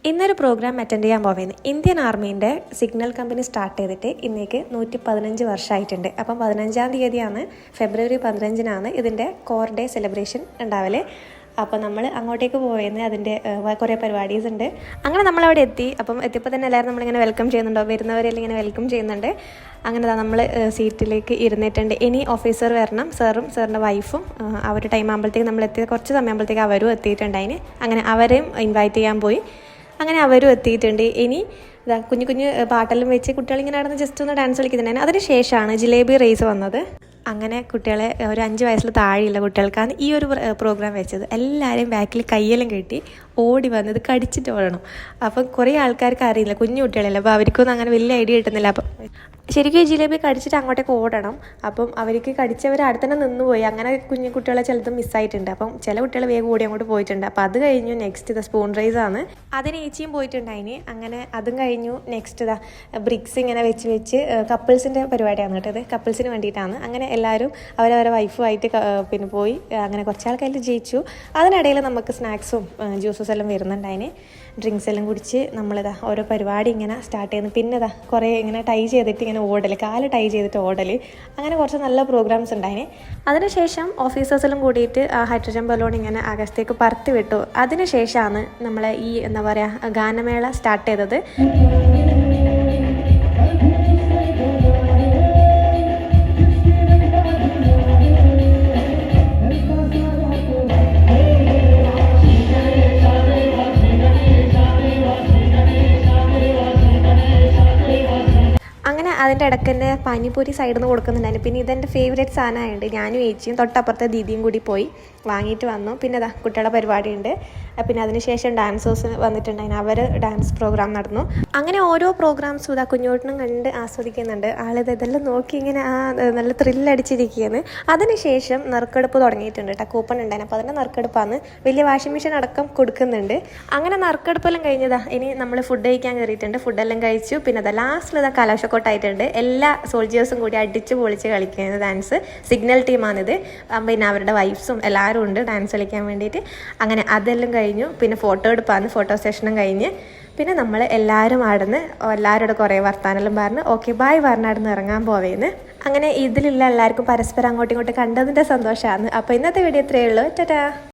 ഇന്നൊരു programme attend ചെയ്യാൻ പോകുന്നത് ഇന്ത്യൻ ആർമീൻ്റെ സിഗ്നൽ കമ്പനി സ്റ്റാർട്ട് ചെയ്തിട്ട് ഇന്നേക്ക് 115 വർഷമായിട്ടുണ്ട്. അപ്പം 15-ാം തീയതിയാണ്, ഫെബ്രുവരി 15-നാണ് ഇതിൻ്റെ കോർ ഡേ സെലിബ്രേഷൻ ഉണ്ടാവല്. അപ്പോൾ നമ്മൾ അങ്ങോട്ടേക്ക് പോവുന്നത് അതിൻ്റെ കുറേ പരിപാടീസ് ഉണ്ട്. അങ്ങനെ നമ്മളവിടെ എത്തി. അപ്പം എത്തിയപ്പോൾ തന്നെ എല്ലാവരും നമ്മളിങ്ങനെ വെൽക്കം ചെയ്യുന്നുണ്ടോ, വരുന്നവരെല്ലാം ഇങ്ങനെ വെൽക്കം ചെയ്യുന്നുണ്ട്. അങ്ങനെ നമ്മൾ സീറ്റിലേക്ക് ഇരുന്നിട്ടുണ്ട്. ഇനി ഓഫീസർ വരണം, സാറും സാറിൻ്റെ വൈഫും. അവർ ടൈം ആകുമ്പോഴത്തേക്ക് നമ്മൾ എത്തിയത് കുറച്ച് സമയമാകുമ്പോഴത്തേക്ക് അവരും എത്തിയിട്ടുണ്ടായിന്. അങ്ങനെ അവരെയും ഇൻവൈറ്റ് ചെയ്യാൻ പോയി. അങ്ങനെ അവരും എത്തിയിട്ടുണ്ട്. ഇനി ഇതാ കുഞ്ഞു കുഞ്ഞു പാട്ടെല്ലാം വെച്ച് കുട്ടികളിങ്ങനെ നടന്ന് ജസ്റ്റ് ഒന്ന് ഡാൻസ് കളിക്കുന്നുണ്ടായിരുന്നു. അതിന് ശേഷമാണ് ജിലേബി റേസ് വന്നത്. അങ്ങനെ കുട്ടികളെ ഒരു 5 വയസ്സിൽ താഴെയുള്ള കുട്ടികൾക്കാണ് ഈ ഒരു പ്രോഗ്രാം വെച്ചത്. എല്ലാവരെയും ബാക്കിൽ കയ്യെല്ലാം കെട്ടി ഓടി വന്നത് കടിച്ചിട്ട് ഓടണം. അപ്പം കുറേ ആൾക്കാർക്ക് അറിയില്ല, കുഞ്ഞു കുട്ടികളല്ല, അപ്പോൾ അവർക്കൊന്നും അങ്ങനെ വലിയ ഐഡിയ കിട്ടുന്നില്ല. അപ്പം ശരിക്കും ഈ ജിലേബി കടിച്ചിട്ട് അങ്ങോട്ടേക്ക് ഓടണം. അപ്പം അവർക്ക് കടിച്ചവർ അവിടെ തന്നെ നിന്നുപോയി. അങ്ങനെ കുഞ്ഞു കുട്ടികളെ ചിലത് മിസ്സായിട്ടുണ്ട്. അപ്പം ചില കുട്ടികൾ വേഗം ഓടി അങ്ങോട്ട് പോയിട്ടുണ്ട്. അപ്പം അത് കഴിഞ്ഞു. നെക്സ്റ്റ് ഇത് സ്പൂൺ റൈസ് ആണ്. അതിന് ഏച്ചിയും പോയിട്ടുണ്ടായിന്. അങ്ങനെ അതും കഴിഞ്ഞു. നെക്സ്റ്റ് ഇതാ ബ്രിക്സ് ഇങ്ങനെ വെച്ച് കപ്പിൾസിൻ്റെ പരിപാടിയാണ് കേട്ടോ. ഇത് കപ്പിൾസിന് വേണ്ടിയിട്ടാണ്. അങ്ങനെ എല്ലാവരും അവരവരെ വൈഫുമായിട്ട് പിന്നെ പോയി. അങ്ങനെ കുറച്ച് ആൾക്കാർ ജയിച്ചു. അതിനിടയിൽ നമുക്ക് സ്നാക്സും ജ്യൂസസ് എല്ലാം വരുന്നുണ്ടായിന്. ഡ്രിങ്ക്സ് എല്ലാം കുടിച്ച് നമ്മളിതാ ഓരോ പരിപാടി ഇങ്ങനെ സ്റ്റാർട്ട് ചെയ്യുന്നു. പിന്നെ ഇതാ കുറേ ഇങ്ങനെ ടൈ ചെയ്തിട്ട് ഇങ്ങനെ ഓടൽ, കാല് ടൈ ചെയ്തിട്ട് ഓടൽ, അങ്ങനെ കുറച്ച് നല്ല പ്രോഗ്രാംസ് ഉണ്ടായിന്. അതിനുശേഷം ഓഫീസേഴ്സെല്ലാം കൂടിയിട്ട് ഹൈഡ്രജൻ ബലൂൺ ഇങ്ങനെ ആകാശത്തേക്ക് പറത്തി വിട്ടു. അതിനുശേഷമാണ് നമ്മളെ ഈ എന്താ പറയുക ഗാനമേള സ്റ്റാർട്ട് ചെയ്തത്. അങ്ങനെ അതിൻ്റെ ഇടയ്ക്ക് തന്നെ പാനിപ്പൂരി സൈഡിൽ നിന്ന് കൊടുക്കുന്നുണ്ടായിരുന്നു. പിന്നെ ഇതെൻ്റെ ഫേവറേറ്റ് സാധനമായതുകൊണ്ട് ഞാനും ഏച്ചിയും തൊട്ടപ്പുറത്തെ ദീദിയും കൂടി പോയി വാങ്ങിയിട്ട് വന്നു. പിന്നെ ഇതാ കുട്ടികളുടെ പരിപാടിയുണ്ട്. പിന്നെ അതിനുശേഷം ഡാൻസേഴ്സ് വന്നിട്ടുണ്ടായിരുന്നു. അവർ ഡാൻസ് പ്രോഗ്രാം നടന്നു. അങ്ങനെ ഓരോ പ്രോഗ്രാംസും ഇതാ കുഞ്ഞോട്ടിനും കണ്ട് ആസ്വദിക്കുന്നുണ്ട്. ആളിത് ഇതെല്ലാം നോക്കി ഇങ്ങനെ നല്ല ത്രില്ലടിച്ചിരിക്കുകയാണ്. അതിനുശേഷം നറുക്കെടുപ്പ് തുടങ്ങിയിട്ടുണ്ട് കേട്ടോ. കൂപ്പൺ ഉണ്ടായിരുന്നു. അപ്പോൾ അതിൻ്റെ നറുക്കെടുപ്പാണ്. വലിയ വാഷിംഗ് മെഷീൻ അടക്കം കൊടുക്കുന്നുണ്ട്. അങ്ങനെ നറുക്കെടുപ്പെല്ലാം കഴിഞ്ഞതാ ഇനി നമ്മൾ ഫുഡ് കഴിക്കാൻ കയറിയിട്ടുണ്ട്. ഫുഡെല്ലാം കഴിച്ചു. പിന്നെ അത് ലാസ്റ്റിൽ ഇതാ കലാശക്കൊട്ടായിട്ടുണ്ട്. എല്ലാ സോൾജിയേഴ്സും കൂടി അടിച്ച് പൊളിച്ച് കളിക്കുന്നത് ഡാൻസ്. സിഗ്നൽ ടീമാണിത്. പിന്നെ അവരുടെ വൈഫ്സും എല്ലാവരും ഉണ്ട് ഡാൻസ് കളിക്കാൻ വേണ്ടിയിട്ട്. അങ്ങനെ അതെല്ലാം കഴിഞ്ഞു. പിന്നെ ഫോട്ടോ എടുപ്പാണ്. ഫോട്ടോ സെഷനും കഴിഞ്ഞ് പിന്നെ നമ്മൾ എല്ലാവരും ആടുന്ന് എല്ലാവരോടും കുറേ വർത്താനെല്ലാം പറഞ്ഞ് ഓക്കെ ബായ് പറഞ്ഞാടുന്ന് ഇറങ്ങാൻ പോവേന്ന്. അങ്ങനെ ഇതിലുള്ള എല്ലാവർക്കും പരസ്പരം അങ്ങോട്ടും ഇങ്ങോട്ടും കണ്ടതിൻ്റെ സന്തോഷമാണ്. അപ്പോൾ ഇന്നത്തെ വീഡിയോ ഇത്രയേ ഉള്ളൂ. ടാറ്റാ.